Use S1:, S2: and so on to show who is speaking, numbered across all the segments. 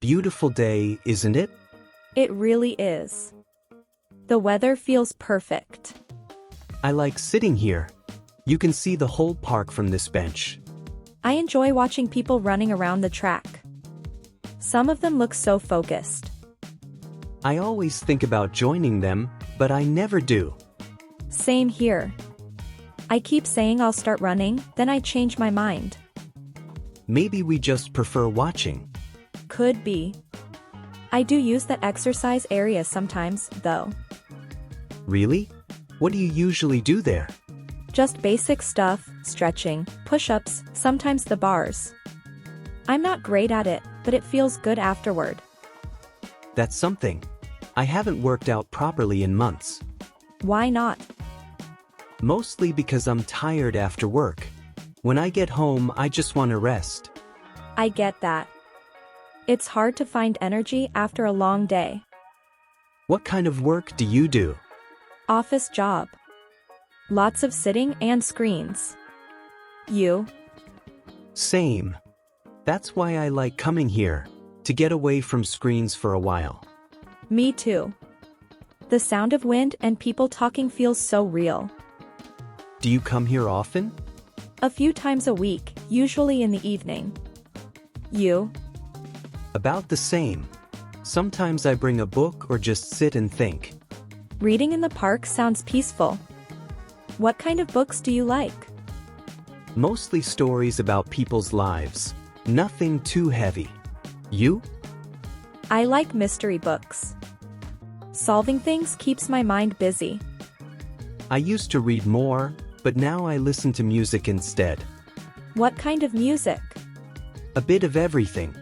S1: beautiful day, isn't it?
S2: It really is. The weather feels perfect.
S1: I like sitting here. You can see the whole park from this bench.
S2: I enjoy watching people running around the track. Some of them look so focused.
S1: I always think about joining them, but I never do.
S2: Same here. I keep saying I'll start running, then I change my mind.
S1: Maybe we just prefer watching.
S2: Could be. I do use that exercise area sometimes, though.
S1: Really? What do you usually do there?
S2: Just basic stuff, stretching, push-ups, sometimes the bars. I'm not great at it, but it feels good afterward.
S1: That's something. I haven't worked out properly in months.
S2: Why not?
S1: Mostly because I'm tired after work. When I get home, I just want to rest.
S2: I get that. It's hard to find energy after a long day.
S1: What kind of work do you do?
S2: Office job. Lots of sitting and screens. You?
S1: Same. That's why I like coming here, to get away from screens for a while.
S2: Me too. The sound of wind and people talking feels so real.
S1: Do you come here often?
S2: A few times a week, usually in the evening. You?
S1: About the same. Sometimes I bring a book or just sit and think.
S2: Reading in the park sounds peaceful. What kind of books do you like?
S1: Mostly stories about people's lives. Nothing too heavy. You?
S2: I like mystery books. Solving things keeps my mind busy.
S1: I used to read more, but now I listen to music instead.
S2: What kind of music?
S1: A bit of everything.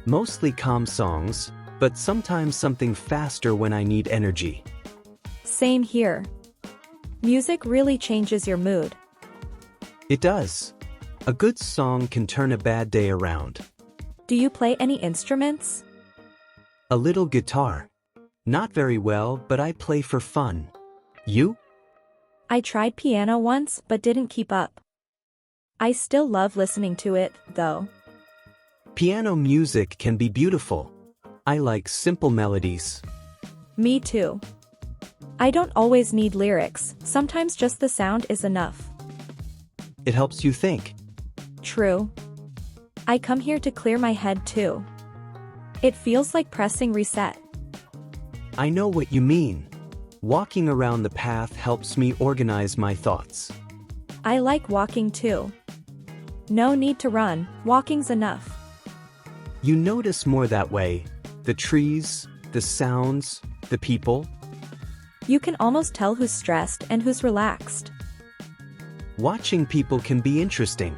S1: Mostly calm songs, but sometimes something faster when I need energy.
S2: Same here. Music really changes your mood.
S1: It does. A good song can turn a bad day around.
S2: Do you play any instruments?
S1: A little guitar. Not very well, but I play for fun. You?
S2: I tried piano once but didn't keep up. I still love listening to it, though.
S1: Piano music can be beautiful. I like simple melodies.
S2: Me too. I don't always need lyrics, sometimes just the sound is enough.
S1: It helps you think.
S2: True. I come here to clear my head too. It feels like pressing reset.
S1: I know what you mean. Walking around the path helps me organize my thoughts.
S2: I like walking too. No need to run, walking's enough.
S1: You notice more that way. The trees, the sounds, the people.
S2: You can almost tell who's stressed and who's relaxed.
S1: Watching people can be interesting.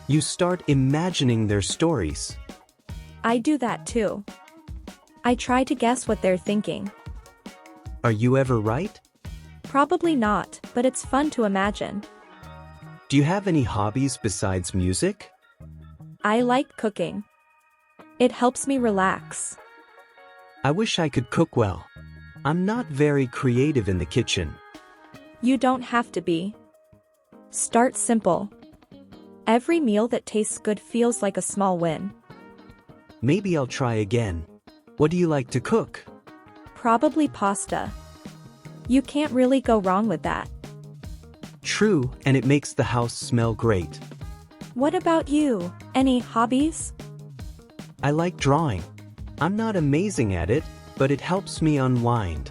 S1: You start imagining their stories.
S2: I do that too. I try to guess what they're thinking.
S1: Are you ever right?
S2: Probably not, but it's fun to imagine.
S1: Do you have any hobbies besides music?
S2: I like cooking. It helps me relax.
S1: I wish I could cook well. I'm not very creative in the kitchen.
S2: You don't have to be. Start simple. Every meal that tastes good feels like a small win.
S1: Maybe I'll try again. What do you like to cook?
S2: Probably pasta. You can't really go wrong with that.
S1: True, and it makes the house smell great.
S2: What about you? Any hobbies?
S1: I like drawing. I'm not amazing at it, but it helps me unwind.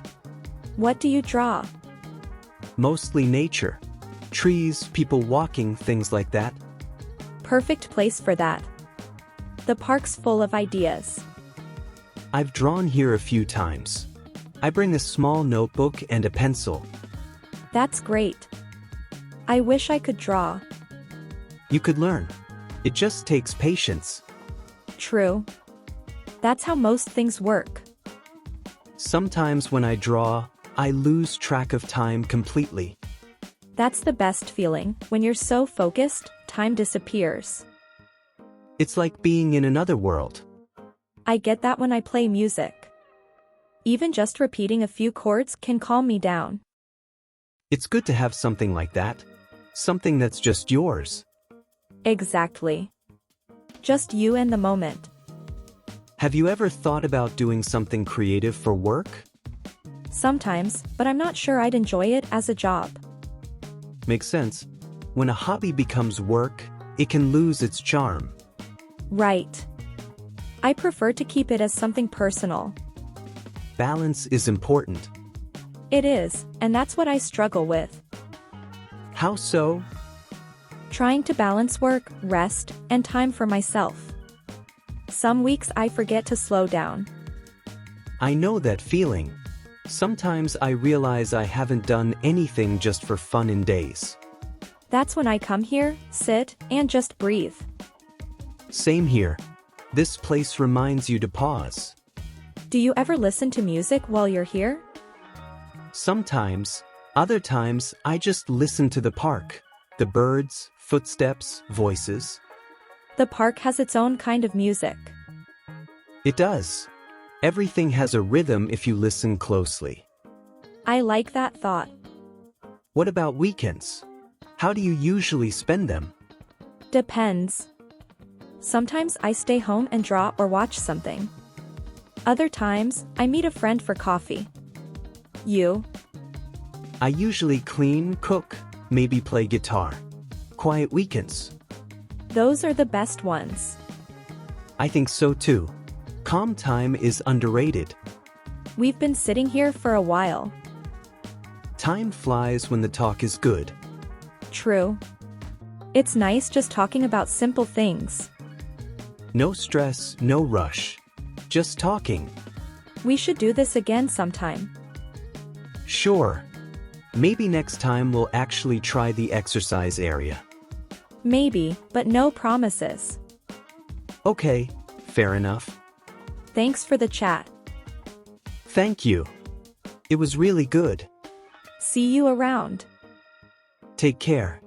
S2: What do you draw?
S1: Mostly nature. Trees, people walking, things like that.
S2: Perfect place for that. The park's full of ideas.
S1: I've drawn here a few times. I bring a small notebook and a pencil.
S2: That's great. I wish I could draw.
S1: You could learn. It just takes patience.
S2: True. That's how most things work.
S1: Sometimes when I draw, I lose track of time completely.
S2: That's the best feeling. When you're so focused, time disappears.
S1: It's like being in another world.
S2: I get that when I play music. Even just repeating a few chords can calm me down.
S1: It's good to have something like that. Something that's just yours.
S2: Exactly. Just you and the moment.
S1: Have you ever thought about doing something creative for work?
S2: Sometimes, but I'm not sure I'd enjoy it as a job.
S1: Makes sense. When a hobby becomes work, it can lose its charm.
S2: Right. I prefer to keep it as something personal.
S1: Balance is important.
S2: It is, and that's what I struggle with.
S1: How so?
S2: Trying to balance work, rest, and time for myself. Some weeks I forget to slow down.
S1: I know that feeling. Sometimes I realize I haven't done anything just for fun in days.
S2: That's when I come here, sit, and just breathe.
S1: Same here. This place reminds you to pause.
S2: Do you ever listen to music while you're here?
S1: Sometimes. Other times, I just listen to the park. The birds, footsteps, voices.
S2: The park has its own kind of music.
S1: It does. Everything has a rhythm if you listen closely.
S2: I like that thought.
S1: What about weekends? How do you usually spend them?
S2: Depends. Sometimes I stay home and draw or watch something. Other times, I meet a friend for coffee. You?
S1: I usually clean, cook, maybe play guitar. Quiet weekends.
S2: Those are the best ones.
S1: I think so too. Calm time is underrated.
S2: We've been sitting here for a while.
S1: Time flies when the talk is good.
S2: True. It's nice just talking about simple things.
S1: No stress, no rush. Just talking.
S2: We should do this again sometime.
S1: Sure. Maybe next time we'll actually try the exercise area.
S2: Maybe, but no promises.
S1: Okay, fair enough.
S2: Thanks for the chat.
S1: Thank you. It was really good.
S2: See you around.
S1: Take care.